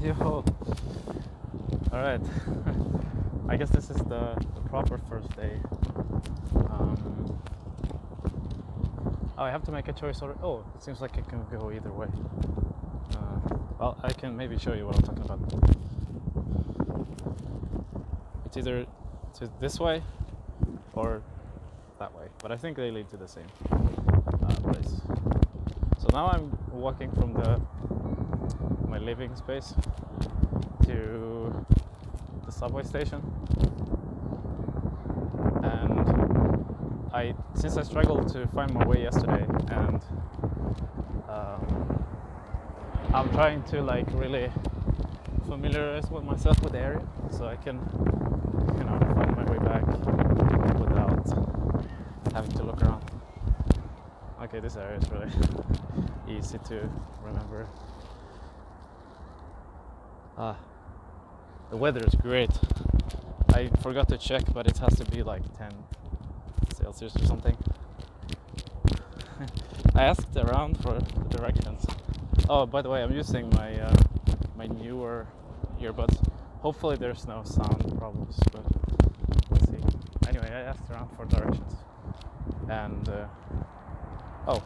Yo. Alright. I guess this is the proper first day. Oh, I have to make a choice already. Oh, it seems like it can go either way. Well, I can maybe show you what I'm talking about. It's either to this way or that way, but I think they lead to the same place. So now I'm walking from my living space to the subway station, and since I struggled to find my way yesterday, and I'm trying to like really familiarize myself with the area so I can find my way back without having to look around. Okay, this area is really easy to remember. The weather is great. I forgot to check, but it has to be like 10 Celsius or something. I asked around for the directions. Oh, by the way, I'm using my newer earbuds. Hopefully there's no sound problems, but let's see. Anyway, I asked around for directions, and oh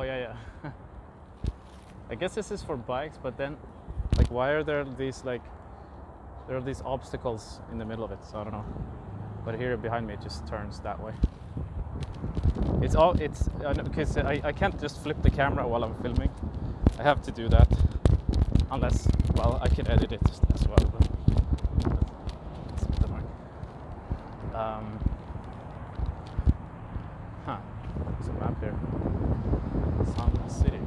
yeah. I guess this is for bikes, but then like why are there these obstacles in the middle of it? So I don't know. But here behind me it just turns that way. Okay, so I can't just flip the camera while I'm filming. I have to do that, unless, well, I can edit it as well, but it's a bit annoying. There's a map here. Sun City.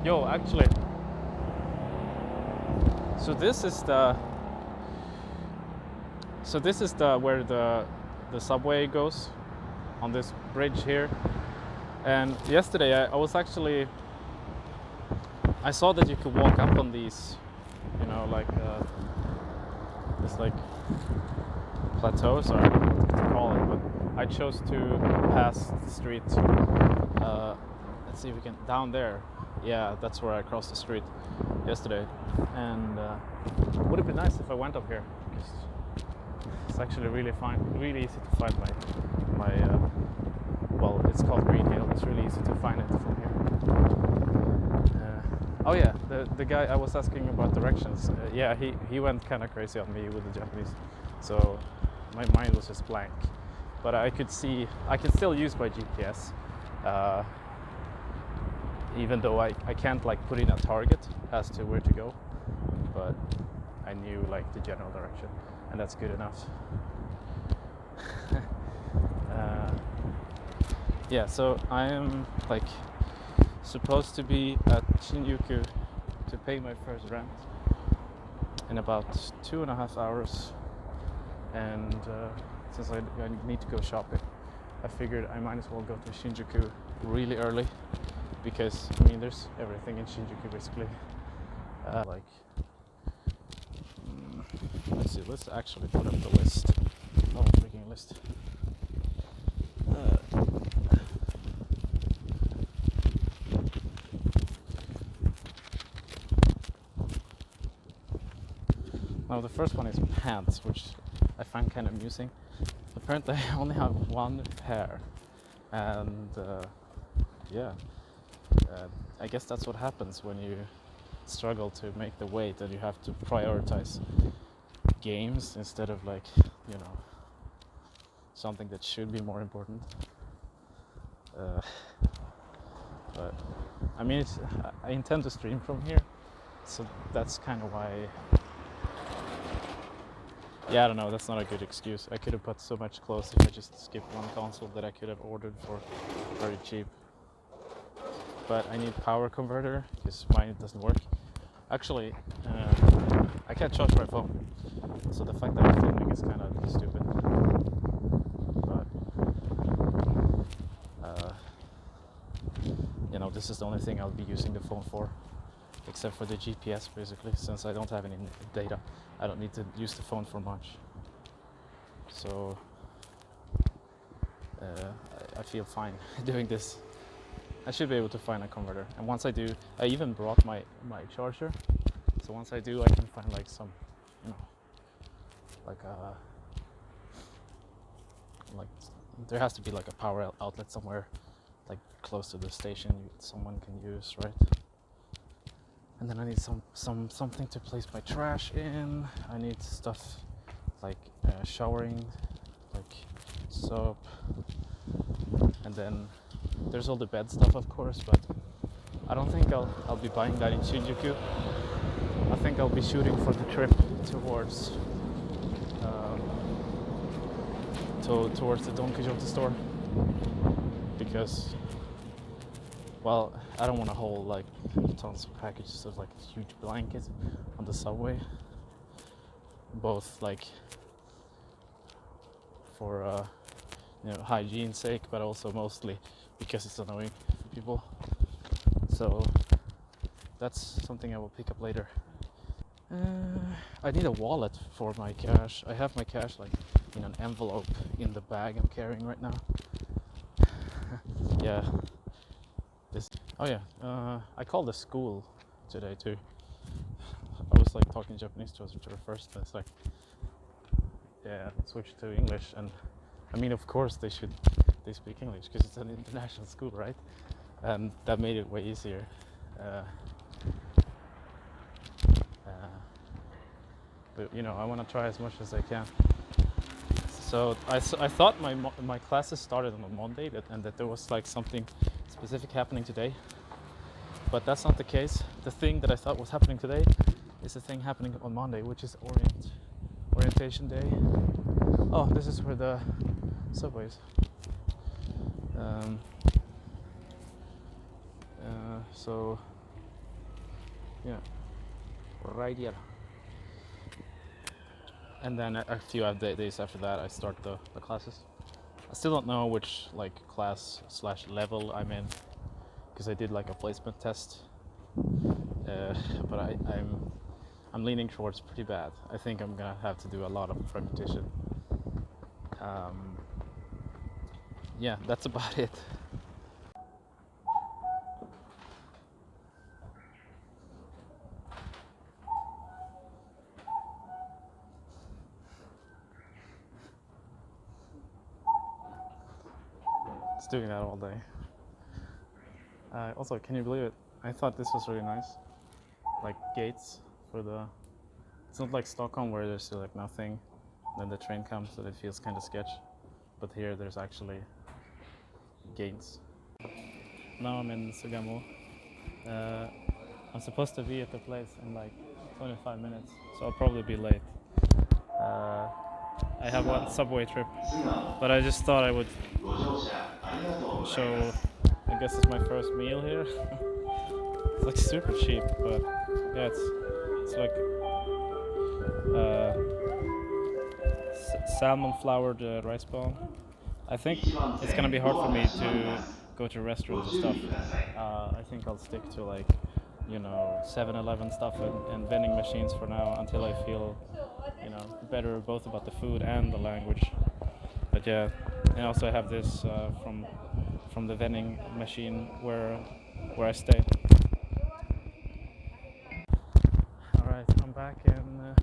Yo, actually, so this is where the subway goes, on this bridge here. And yesterday I saw that you could walk up on these, this like plateaus, or I don't know what to call it, but I chose to pass the street. Let's see if we can, down there. Yeah, that's where I crossed the street yesterday. And would it be nice if I went up here? Because it's actually really easy to find my well, it's called Green Hill. It's really easy to find it from here. Oh yeah, the guy I was asking about directions. Yeah, he went kind of crazy on me with the Japanese, so my mind was just blank. But I can still use my GPS, even though I can't like put in a target as to where to go. But I knew like the general direction, and that's good enough. Yeah, so I am like supposed to be at Shinjuku to pay my first rent in about 2.5 hours, and since I need to go shopping, I figured I might as well go to Shinjuku really early, because I mean there's everything in Shinjuku basically. Let's see, let's actually put up the list. Oh, freaking list. Now the first one is pants, which I find kind of amusing. Apparently I only have one pair, and I guess that's what happens when you struggle to make the weight, and you have to prioritize games instead of something that should be more important. But I mean, I intend to stream from here, so that's kind of why. Yeah, I don't know, that's not a good excuse. I could have put so much clothes if I just skipped one console that I could have ordered for very cheap. But I need power converter because mine doesn't work. Actually, I can't charge my phone, so the fact that I'm filming is kind of stupid. But this is the only thing I'll be using the phone for, except for the GPS basically, since I don't have any data. I don't need to use the phone for much. So I feel fine doing this. I should be able to find a converter. And once I do, I even brought my charger. So once I do, I can find like some, you know, like there has to be like a power outlet somewhere, like close to the station someone can use, right? And then I need something to place my trash in. I need stuff like showering, like soap, and then there's all the bed stuff, of course. But I don't think I'll be buying that in Shinjuku. I think I'll be shooting for the trip towards towards the Don Quixote store, because, well, I don't want to hold like tons of packages of like a huge blanket on the subway, both like for you know, hygiene's sake, but also mostly because it's annoying for people. So that's something I will pick up later. I need a wallet for my cash. I have my cash like in an envelope in the bag I'm carrying right now. Yeah. Oh yeah. I called the school today too. I was like talking Japanese to her first, and it's like, yeah, switch to English. And I mean, of course they speak English because it's an international school, right? And that made it way easier. But you know, I want to try as much as I can. So I thought my classes started on a Monday, and that there was like something specific happening today, but that's not the case. The thing that I thought was happening today is the thing happening on Monday, which is orientation day. Oh, this is where the subway is. So yeah, right here. And then a few days after that, I start the classes. I still don't know which like class / level I'm in, because I did like a placement test. But I'm leaning towards pretty bad. I think I'm gonna have to do a lot of repetition. Yeah, that's about it. It's doing that all day. Also, can you believe it? I thought this was really nice. Like gates for the. It's not like Stockholm where there's still like nothing, then the train comes, so it feels kind of sketch. But here there's actually gates. Now I'm in Sugamo. I'm supposed to be at the place in like 25 minutes, so I'll probably be late. I have one subway trip, but I just thought I would show. I guess it's my first meal here. It's like super cheap, but yeah, it's like salmon floured rice ball. I think it's gonna be hard for me to go to restaurants and stuff. I think I'll stick to like, you know, 7-Eleven stuff and vending machines for now, until I feel, you know, better both about the food and the language. But yeah, and also I have this from the vending machine where I stay. All right, I'm back in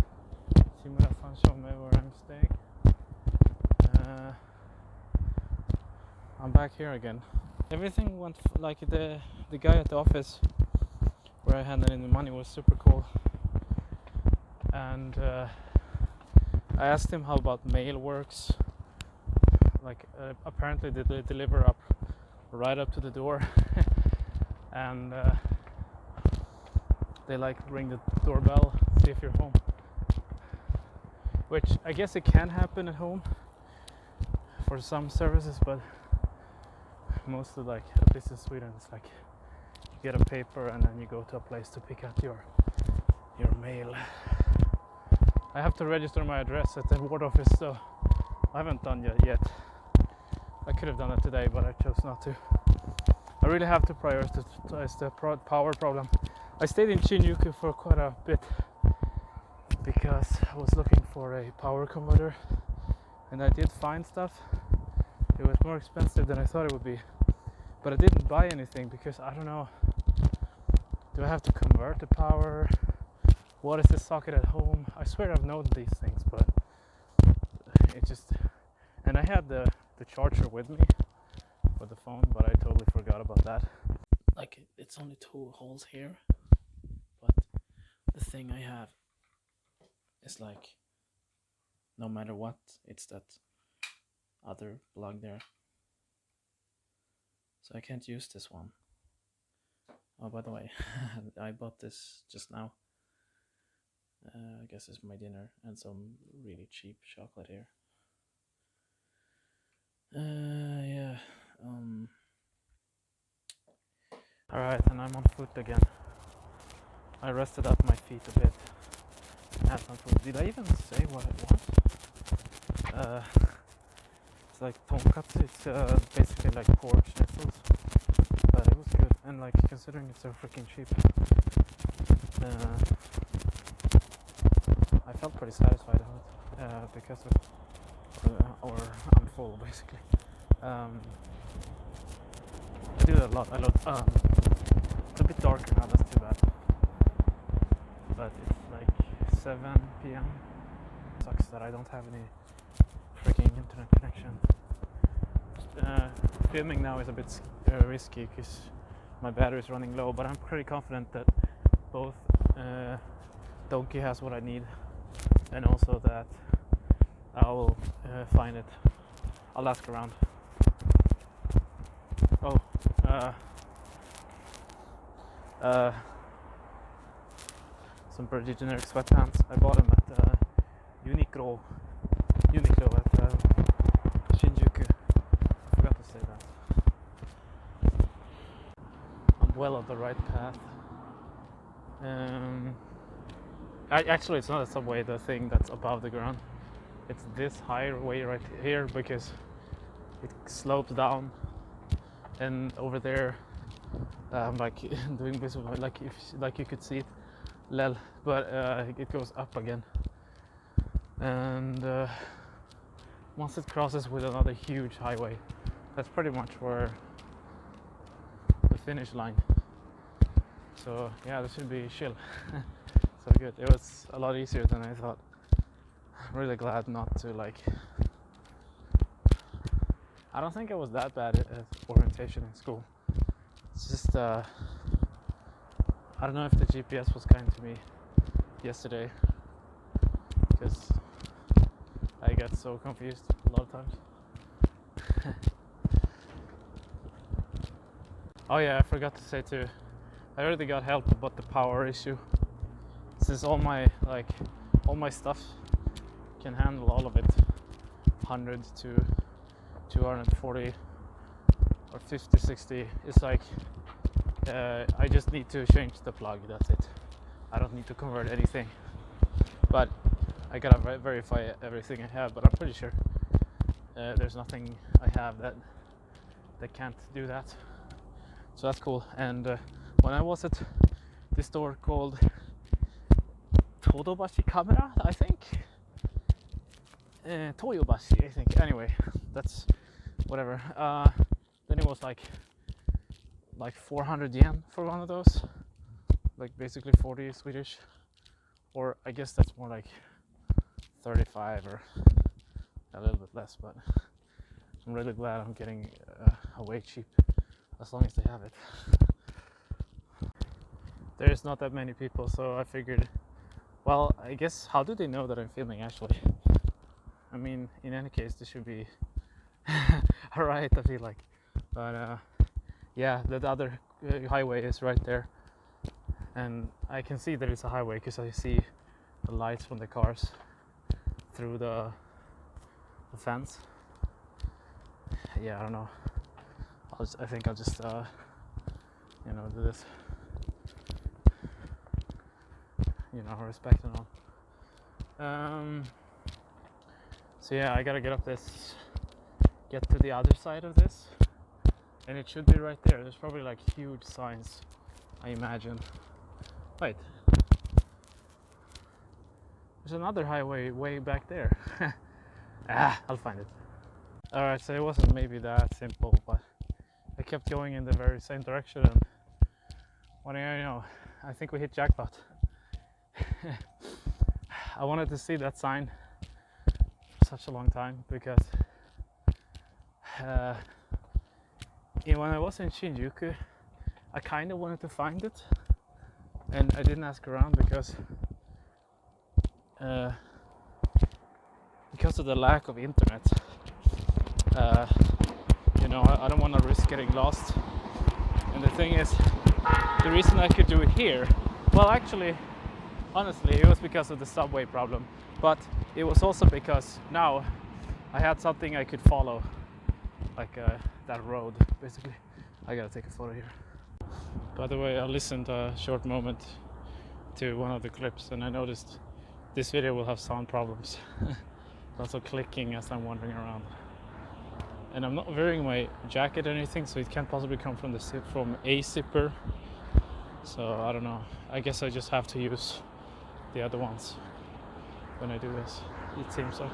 Shimura Sanshome where I'm staying. I'm back here again. Everything went like the guy at the office where I handed in the money was super cool, and I asked him how about mail works. Like apparently they deliver up right up to the door, and they like ring the doorbell, see if you're home. Which I guess it can happen at home for some services, but mostly, like at least in Sweden, it's like you get a paper and then you go to a place to pick up your mail. I have to register my address at the ward office, so I haven't done that yet. I could have done it today, but I chose not to. I really have to prioritize the power problem. I stayed in Shinjuku for quite a bit because I was looking for a power converter, and I did find stuff. It was more expensive than I thought it would be, But I didn't buy anything because I don't know, do I have to convert the power? What is the socket at home? I swear I've known these things, but it just, and I had the charger with me for the phone, but I totally forgot about that. Like, it's only 2 holes here, but the thing I have is like, no matter what, it's that other plug there. So I can't use this one. Oh, by the way, I bought this just now. I guess it's my dinner and some really cheap chocolate here. Yeah. Alright, and I'm on foot again. I rested up my feet a bit. Had some food. Did I even say what it was? It's like tonkatsu. It's basically like pork schnitzels. But it was good. And like, considering it's so freaking cheap, I felt pretty satisfied with it because of, or I'm full basically. I do that a lot. It's a bit darker now, that's too bad. But it's like 7 p.m. Sucks that I don't have any freaking internet connection. Filming now is a bit risky because my battery is running low, but I'm pretty confident that both Donkey has what I need, and also that I'll find it. I'll ask around. Oh, some pretty generic sweatpants. I bought them at Uniqlo at Shinjuku. I forgot to say that. I'm well on the right path. Actually, it's not a subway, the thing that's above the ground. It's this highway right here because it slopes down, and over there, like doing this, like you could see it, lel, but it goes up again, and once it crosses with another huge highway, that's pretty much where the finish line. So yeah, this should be chill. So good. It was a lot easier than I thought. I'm really glad not to like. I don't think I was that bad at orientation in school. It's just I don't know if the GPS was kind to me yesterday, because I got so confused a lot of times. Oh yeah, I forgot to say too, I already got help about the power issue. Since all my stuff can handle all of it, 100 to 240 or 50, 60, it's like I just need to change the plug, that's it. I don't need to convert anything, but I gotta verify everything I have, but I'm pretty sure there's nothing I have that can't do that, so that's cool. And when I was at this store called Todobashi Camera, I think, Toyobashi, I think, anyway, that's whatever, then it was like 400 yen for one of those, like basically 40 Swedish, or I guess that's more like 35 or a little bit less, but I'm really glad I'm getting away cheap as long as they have it. There's not that many people, so I figured, well, I guess, how do they know that I'm filming actually? I mean, in any case, this should be alright, I feel like. But yeah, the other highway is right there, and I can see that it's a highway because I see the lights from the cars through the fence. Yeah, I don't know. I think I'll just do this. Respect and all. So yeah, I gotta get to the other side of this, and it should be right there. There's probably like huge signs, I imagine. Wait, there's another highway way back there. I'll find it. Alright, so it wasn't maybe that simple, but kept going in the very same direction, and what do you know, I think we hit jackpot. I wanted to see that sign for such a long time because when I was in Shinjuku, I kind of wanted to find it, and I didn't ask around because of the lack of internet. You know, I don't want to risk getting lost. And the thing is, the reason I could do it here, well, actually, honestly, it was because of the subway problem, but it was also because now I had something I could follow, like that road, basically. I gotta take a photo here. By the way, I listened a short moment to one of the clips, and I noticed this video will have sound problems. Also clicking as I'm wandering around. And I'm not wearing my jacket or anything, so it can't possibly come from a zipper. So I don't know. I guess I just have to use the other ones when I do this, it seems like.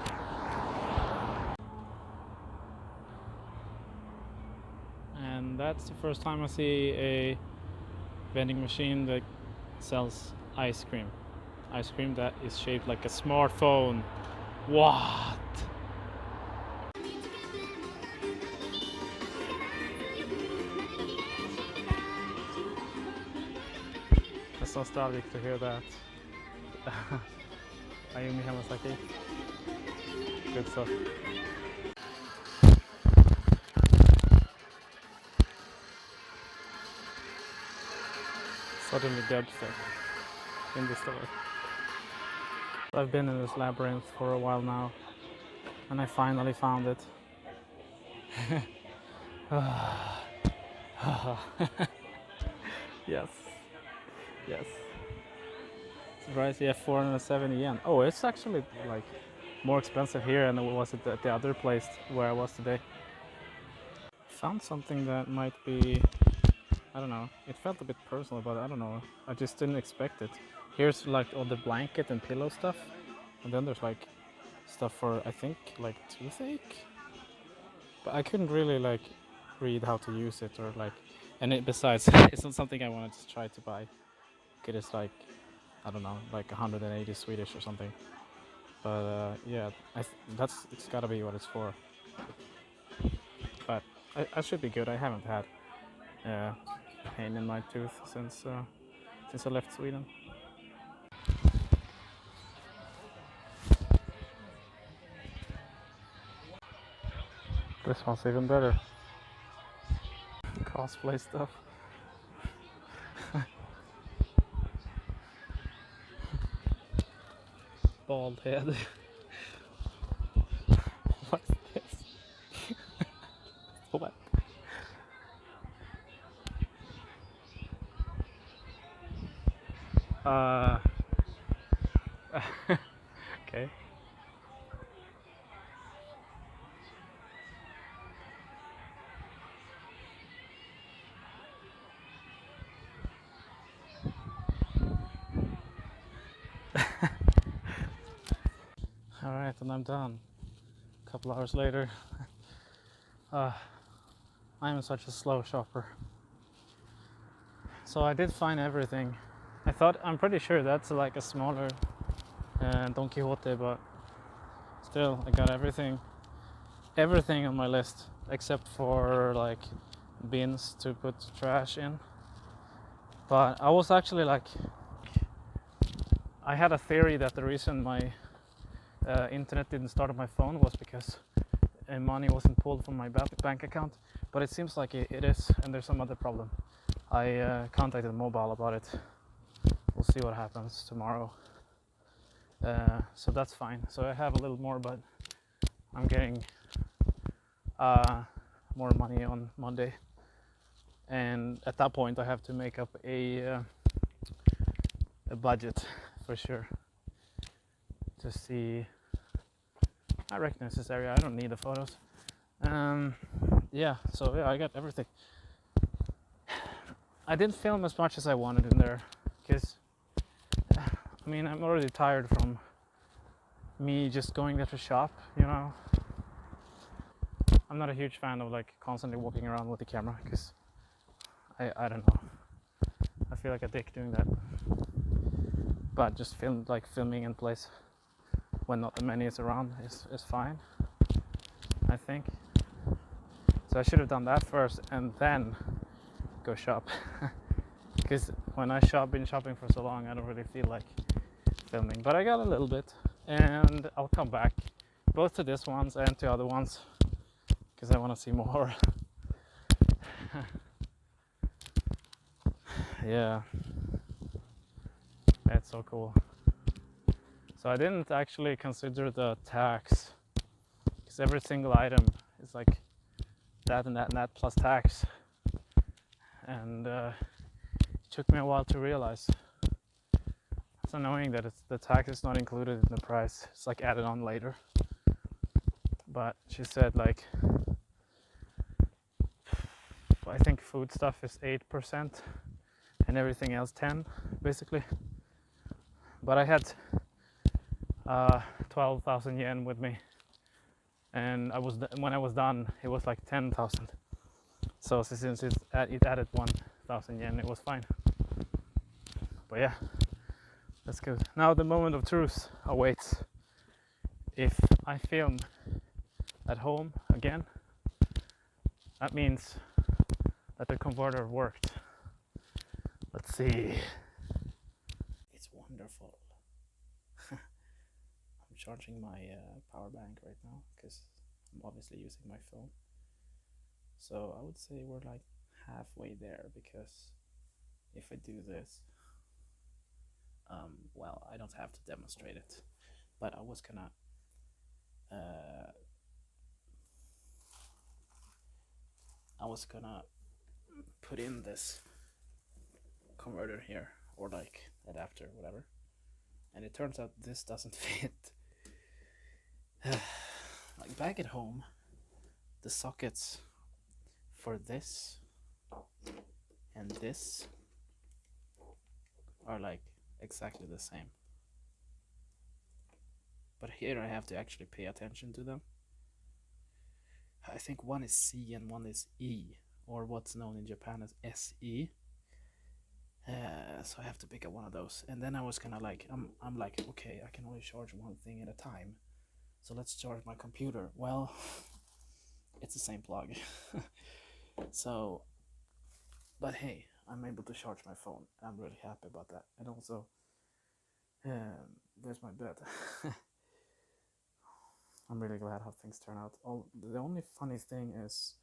And that's the first time I see a vending machine that sells ice cream. Ice cream that is shaped like a smartphone. What? It's nostalgic to hear that. Ayumi Hamasaki. Good stuff. Suddenly dubstep in the store. I've been in this labyrinth for a while now, and I finally found it. Yes. Yes. Surprise, yeah, 470 yen. Oh, it's actually like more expensive here than it was at the other place where I was today. Found something that might be, I don't know, it felt a bit personal, but I don't know, I just didn't expect it. Here's like all the blanket and pillow stuff, and then there's like stuff for, I think, like toothache, but I couldn't really like read how to use it or like, and besides, it's not something I wanted to try to buy. It's like, I don't know, like 180 Swedish or something, but yeah, it's gotta be what it's for. But I should be good. I haven't had pain in my tooth since I left Sweden. This one's even better. Cosplay stuff. Bald head. What's this? What? Okay. Alright, and I'm done. A couple hours later. I'm such a slow shopper. So I did find everything. I'm pretty sure that's like a smaller Don Quixote, but still, I got everything on my list except for like bins to put trash in. But I was actually like, I had a theory that the reason my internet didn't start on my phone was because money wasn't pulled from my bank account, but it seems like it is, and there's some other problem. I contacted mobile about it. We'll see what happens tomorrow. So that's fine. So I have a little more, but I'm getting more money on Monday, and at that point I have to make up a budget for sure to see. I recognize this area. I don't need the photos. Yeah, so yeah, I got everything. I didn't film as much as I wanted in there because I mean, I'm already tired from me just going there to shop, you know. I'm not a huge fan of like constantly walking around with the camera because I don't know. I feel like a dick doing that. But just filming in place when not many is around is fine, I think. So I should have done that first and then go shop. Because when I been shopping for so long, I don't really feel like filming. But I got a little bit, and I'll come back both to this ones and to other ones because I want to see more. Yeah, that's so cool. So I didn't actually consider the tax because every single item is like that and that and that plus tax, and it took me a while to realize. It's annoying that the tax is not included in the price. It's like added on later. But she said like I think food stuff is 8% and everything else 10 basically. But I had 12,000 yen with me, and when I was done it was like 10,000. So since it added 1,000 yen, it was fine. But yeah, that's good. Now the moment of truth awaits. If I film at home again, that means that the converter worked. Let's see. It's wonderful. I'm charging my power bank right now because I'm obviously using my phone. So I would say we're like halfway there, because if I do this, well, I don't have to demonstrate it, but I was gonna put in this converter here, or like adapter, whatever, and it turns out this doesn't fit. Like back at home, the sockets for this and this are like exactly the same, but here I have to actually pay attention to them. I think one is C and one is E, or what's known in Japan as SE. So I have to pick up one of those, and then I was kind of like, I'm like, okay, I can only charge one thing at a time, so let's charge my computer. Well, it's the same plug. So, but hey, I'm able to charge my phone. I'm really happy about that, and also, there's my bed. I'm really glad how things turn out. The only funny thing is,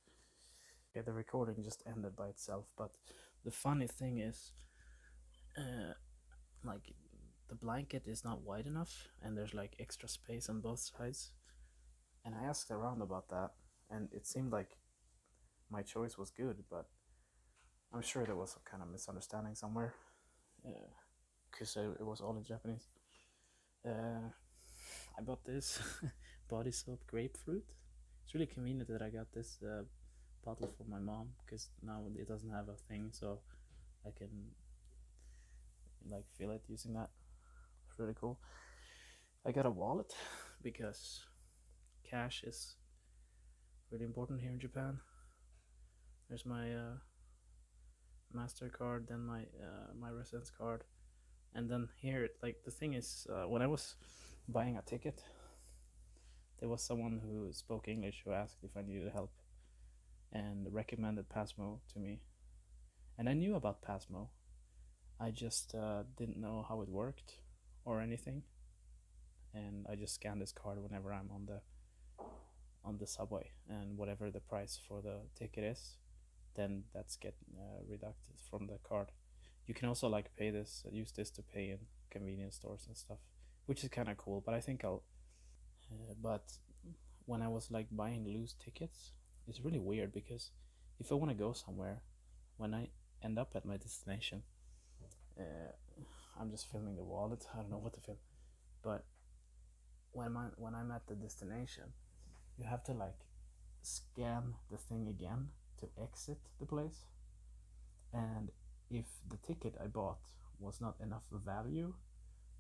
yeah, the recording just ended by itself. But the funny thing is, like the blanket is not wide enough, and there's like extra space on both sides. And I asked around about that, and it seemed like my choice was good, but I'm sure there was some kind of misunderstanding somewhere, because it was all in Japanese. I bought this body soap grapefruit. It's really convenient that I got this bottle for my mom, because now it doesn't have a thing, so I can like fill it using that. It's really cool. I got a wallet because cash is really important here in Japan. There's my MasterCard, then my residence card, and then here, like the thing is, when I was buying a ticket, there was someone who spoke English who asked if I needed help and recommended Pasmo to me. And I knew about Pasmo, I just didn't know how it worked or anything. And I just scan this card whenever I'm on the subway, and whatever the price for the ticket is, then that's get deducted from the card. You can also like use this to pay in convenience stores and stuff, which is kind of cool. But I think I'll. But when I was like buying loose tickets, it's really weird because if I want to go somewhere, when I end up at my destination, I'm just filming the wallet. I don't know what to film, but when I'm at the destination, you have to like scan the thing again to exit the place. And if the ticket I bought was not enough value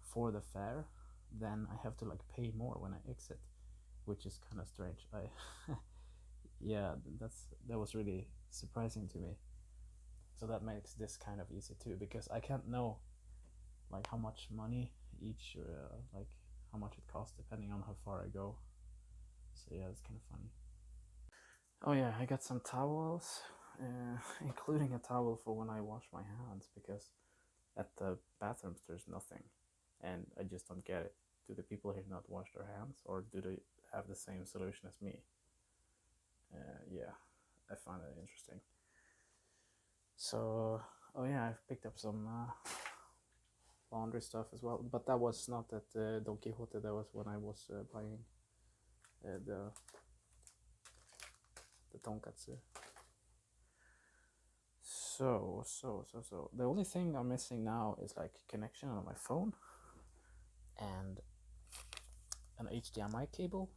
for the fare, then I have to like pay more when I exit, which is kind of strange. yeah, that was really surprising to me. So that makes this kind of easy too, because I can't know like how much money each like how much it costs depending on how far I go. So yeah, it's kind of funny. Oh yeah, I got some towels, including a towel for when I wash my hands, because at the bathrooms there's nothing, and I just don't get it. Do the people here not wash their hands, or do they have the same solution as me? Yeah, I find it interesting. So, oh yeah, I've picked up some laundry stuff as well, but that was not at Don Quixote. That was when I was buying the tonkatsu. So. The only thing I'm missing now is like connection on my phone and an HDMI cable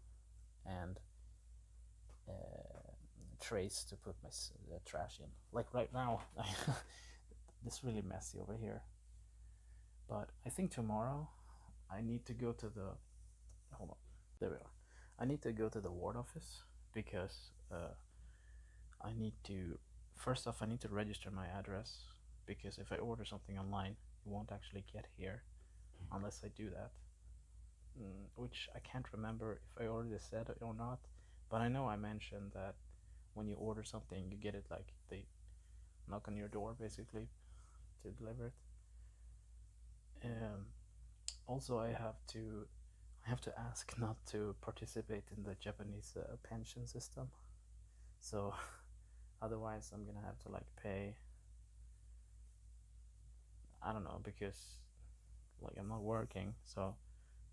and trays to put my trash in. Like right now, it's really messy over here. But I think tomorrow I need to go to the. Hold on, there we are. I need to go to the ward office because I need to. First off, I need to register my address because if I order something online, it won't actually get here unless I do that. Which I can't remember if I already said it or not, but I know I mentioned that when you order something, you get it like they knock on your door basically to deliver it. Um, Also, I have to ask not to participate in the Japanese pension system. So otherwise, I'm gonna have to like pay. I don't know because like I'm not working, so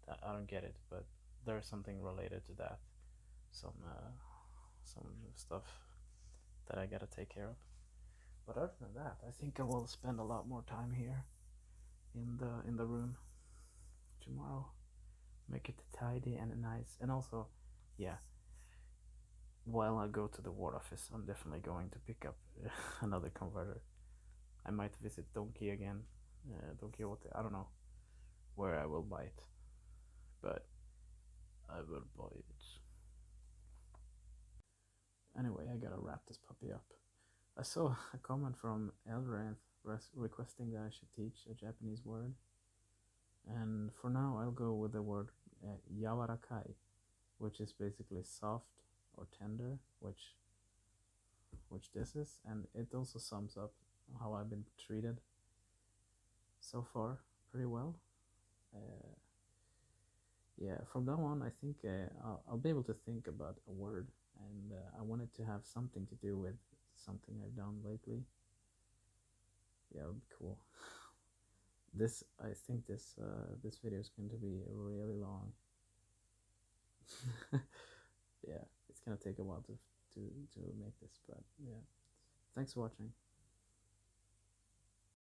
I don't get it. But there's something related to that. Some stuff that I gotta take care of. But other than that, I think I will spend a lot more time here in the room tomorrow. Make it tidy and nice, and also, yeah. While I go to the ward office, I'm definitely going to pick up another converter. I might visit Donkey again, Don Quixote. I don't know where I will buy it, but I will buy it. Anyway, I gotta wrap this puppy up. I saw a comment from Elranth requesting that I should teach a Japanese word, and for now I'll go with the word yawarakai, which is basically soft or tender, which this is, and it also sums up how I've been treated so far pretty well. Uh, yeah, from now on, I think I'll be able to think about a word, and I want it to have something to do with something I've done lately. Yeah, it would be cool. I think this video is going to be really long. Yeah, it's gonna take a while to make this, but yeah. Thanks for watching.